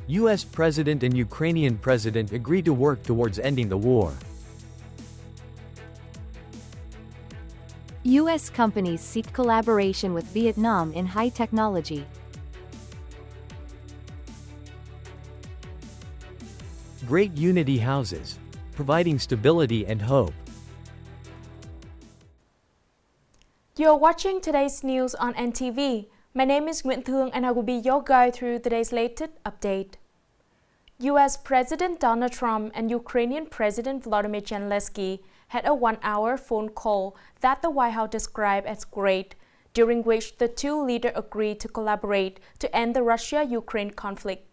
U.S. President and Ukrainian President agree to work towards ending the war. U.S. companies seek collaboration with Vietnam in high technology. Great unity houses, providing stability and hope. You're watching today's news on NTV. My name is Nguyễn Thị and I will be your guide through today's latest update. U.S. President Donald Trump and Ukrainian President Volodymyr Zelensky had a one-hour phone call that the White House described as great, during which the two leaders agreed to collaborate to end the Russia-Ukraine conflict.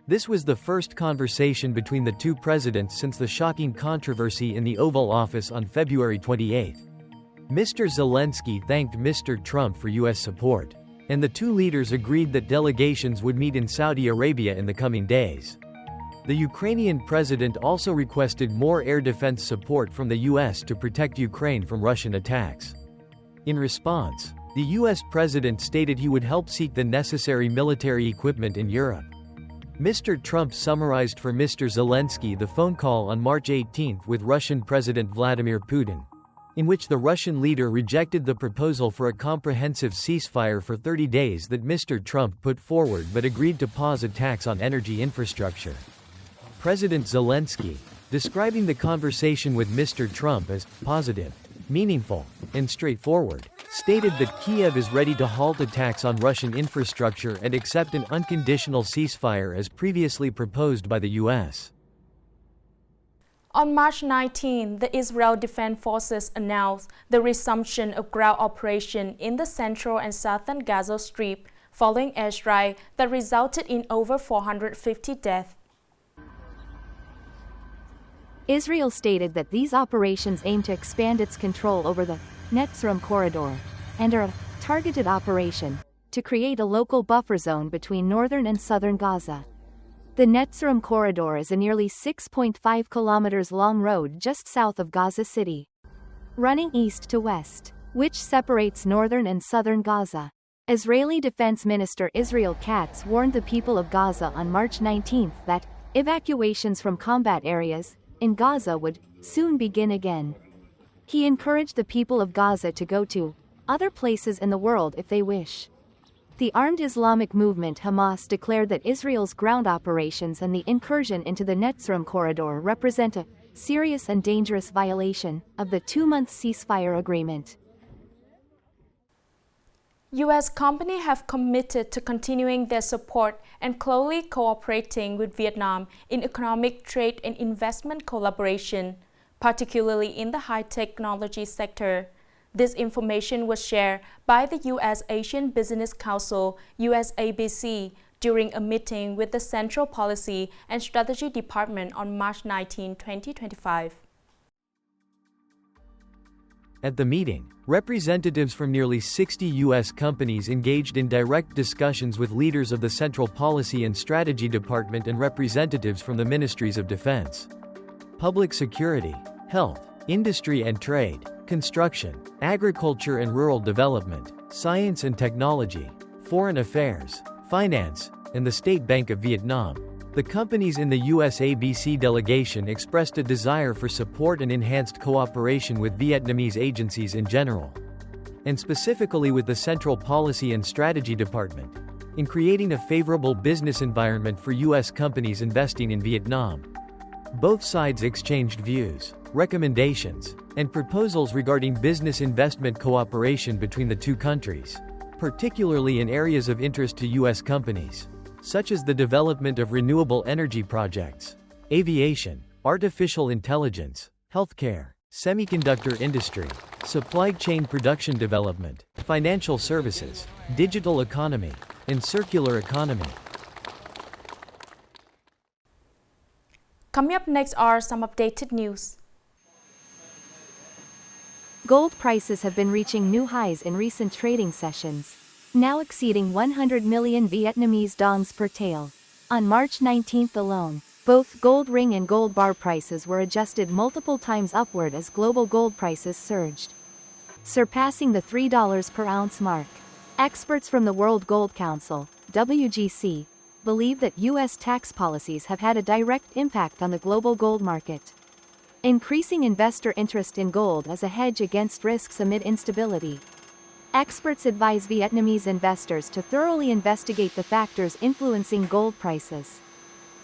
This was the first conversation between the two presidents since the shocking controversy in the Oval Office on February 28. Mr. Zelensky thanked Mr. Trump for U.S. support, and the two leaders agreed that delegations would meet in Saudi Arabia in the coming days. The Ukrainian president also requested more air defense support from the U.S. to protect Ukraine from Russian attacks. In response, the U.S. president stated he would help seek the necessary military equipment in Europe. Mr. Trump summarized for Mr. Zelensky the phone call on March 18 with Russian President Vladimir Putin, in which the Russian leader rejected the proposal for a comprehensive ceasefire for 30 days that Mr. Trump put forward but agreed to pause attacks on energy infrastructure. President Zelensky, describing the conversation with Mr. Trump as positive, meaningful, and straightforward, stated that Kiev is ready to halt attacks on Russian infrastructure and accept an unconditional ceasefire as previously proposed by the U.S. On March 19, the Israel Defense Forces announced the resumption of ground operation in the central and southern Gaza Strip following airstrike that resulted in over 450 deaths. Israel stated that these operations aim to expand its control over the Netzrim corridor and are a targeted operation to create a local buffer zone between northern and southern Gaza. The Netzrim corridor is a nearly 6.5 kilometers long road just south of Gaza City, running east to west, which separates northern and southern Gaza. Israeli Defense Minister Israel Katz warned the people of Gaza on March 19 that evacuations from combat areas in Gaza would soon begin again. He encouraged the people of Gaza to go to other places in the world if they wish. The armed Islamic movement Hamas declared that Israel's ground operations and the incursion into the Netzrim corridor represent a serious and dangerous violation of the two-month ceasefire agreement. U.S. companies have committed to continuing their support and closely cooperating with Vietnam in economic, trade, and investment collaboration, particularly in the high technology sector. This information was shared by the U.S. Asian Business Council, USABC, during a meeting with the Central Policy and Strategy Department on March 19, 2025. At the meeting, representatives from nearly 60 U.S. companies engaged in direct discussions with leaders of the Central Policy and Strategy Department and representatives from the Ministries of Defense, Public Security, Health, Industry and Trade, Construction, Agriculture and Rural Development, Science and Technology, Foreign Affairs, Finance, and the State Bank of Vietnam. The companies in the USABC delegation expressed a desire for support and enhanced cooperation with Vietnamese agencies in general, and specifically with the Central Policy and Strategy Department, in creating a favorable business environment for U.S. companies investing in Vietnam. Both sides exchanged views, recommendations, and proposals regarding business investment cooperation between the two countries, particularly in areas of interest to U.S. companies, such as the development of renewable energy projects, aviation, artificial intelligence, healthcare, semiconductor industry, supply chain production development, financial services, digital economy, and circular economy. Coming up next are some updated news. Gold prices have been reaching new highs in recent trading sessions, now exceeding 100 million Vietnamese dongs per tael. On March 19 alone, both gold ring and gold bar prices were adjusted multiple times upward as global gold prices surged, surpassing the $3 per ounce mark. Experts from the World Gold Council, WGC, believe that U.S. tax policies have had a direct impact on the global gold market. Increasing investor interest in gold as a hedge against risks amid instability. Experts advise Vietnamese investors to thoroughly investigate the factors influencing gold prices.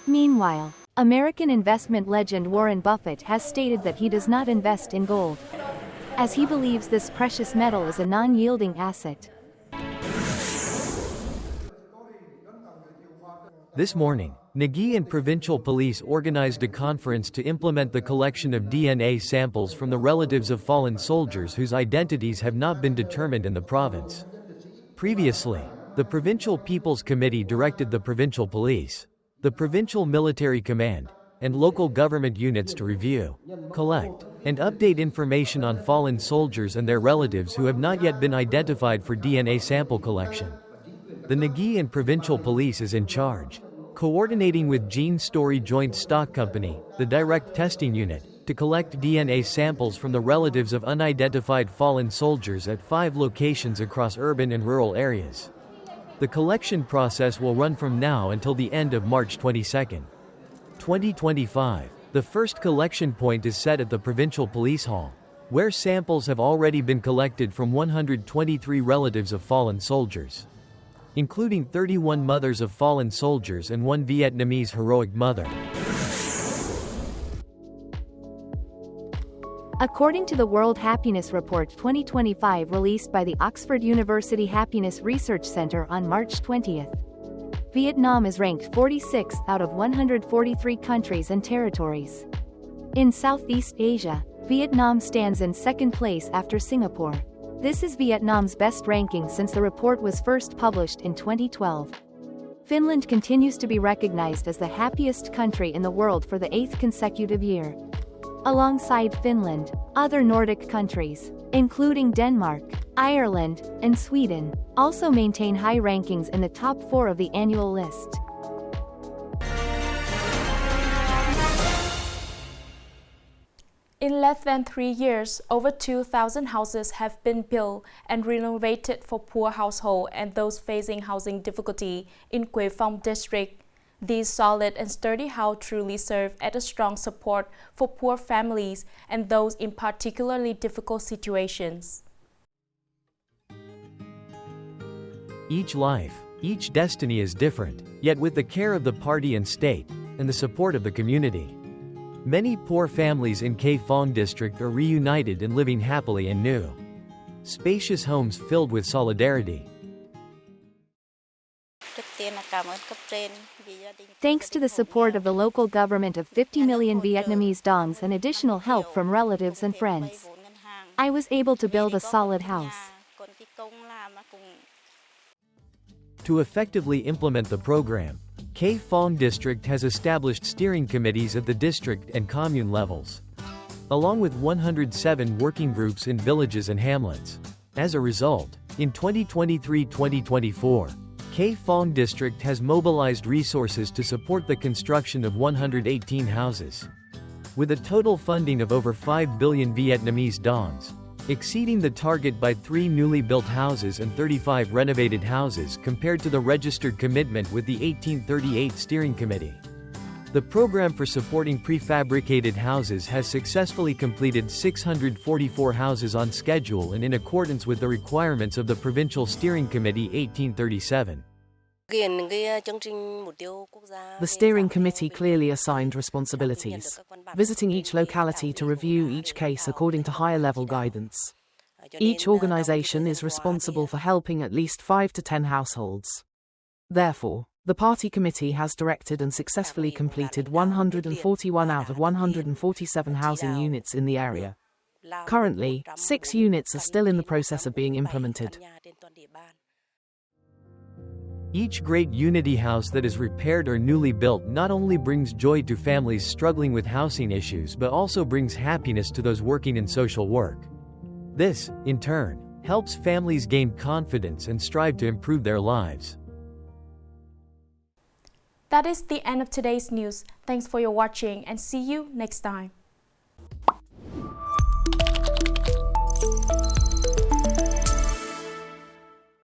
Meanwhile, American investment legend Warren Buffett has stated that he does not invest in gold, as he believes this precious metal is a non-yielding asset. This morning, Nghệ An provincial police organized a conference to implement the collection of DNA samples from the relatives of fallen soldiers whose identities have not been determined in the province. Previously, the Provincial People's Committee directed the provincial police, the Provincial Military Command, and local government units to review, collect, and update information on fallen soldiers and their relatives who have not yet been identified for DNA sample collection. The Nghệ An Provincial Police is in charge, coordinating with Gene Story Joint Stock Company, the direct testing unit, to collect DNA samples from the relatives of unidentified fallen soldiers at 5 locations across urban and rural areas. The collection process will run from now until the end of March 22, 2025. The first collection point is set at the Provincial Police Hall, where samples have already been collected from 123 relatives of fallen soldiers, including 31 mothers of fallen soldiers and 1 Vietnamese heroic mother. According to the World Happiness Report 2025 released by the Oxford University Happiness Research Center on March 20, Vietnam is ranked 46th out of 143 countries and territories. In Southeast Asia, Vietnam stands in second place after Singapore. This is Vietnam's best ranking since the report was first published in 2012. Finland continues to be recognized as the happiest country in the world for the 8th consecutive year. Alongside Finland, other Nordic countries, including Denmark, Ireland, and Sweden, also maintain high rankings in the top 4 of the annual list. In less than 3 years, over 2,000 houses have been built and renovated for poor households and those facing housing difficulty in Quế Phong district. These solid and sturdy houses truly serve as a strong support for poor families and those in particularly difficult situations. Each life, each destiny is different, yet with the care of the party and state, and the support of the community, many poor families in Quế Phong district are reunited and living happily in new, spacious homes filled with solidarity. Thanks to the support of the local government of 50 million Vietnamese dongs and additional help from relatives and friends, I was able to build a solid house. To effectively implement the program, Quế Phong district has established steering committees at the district and commune levels, along with 107 working groups in villages and hamlets. As a result, in 2023-2024, Quế Phong district has mobilized resources to support the construction of 118 houses, with a total funding of over 5 billion Vietnamese dongs, exceeding the target by 3 newly built houses and 35 renovated houses compared to the registered commitment with the 1838 Steering Committee. The program for supporting prefabricated houses has successfully completed 644 houses on schedule and in accordance with the requirements of the Provincial Steering Committee 1837. The steering committee clearly assigned responsibilities, visiting each locality to review each case according to higher level guidance. Each organization is responsible for helping at least 5 to 10 households. Therefore, the party committee has directed and successfully completed 141 out of 147 housing units in the area. Currently, 6 units are still in the process of being implemented. Each great unity house that is repaired or newly built not only brings joy to families struggling with housing issues but also brings happiness to those working in social work. This, in turn, helps families gain confidence and strive to improve their lives. That is the end of today's news. Thanks for your watching and see you next time.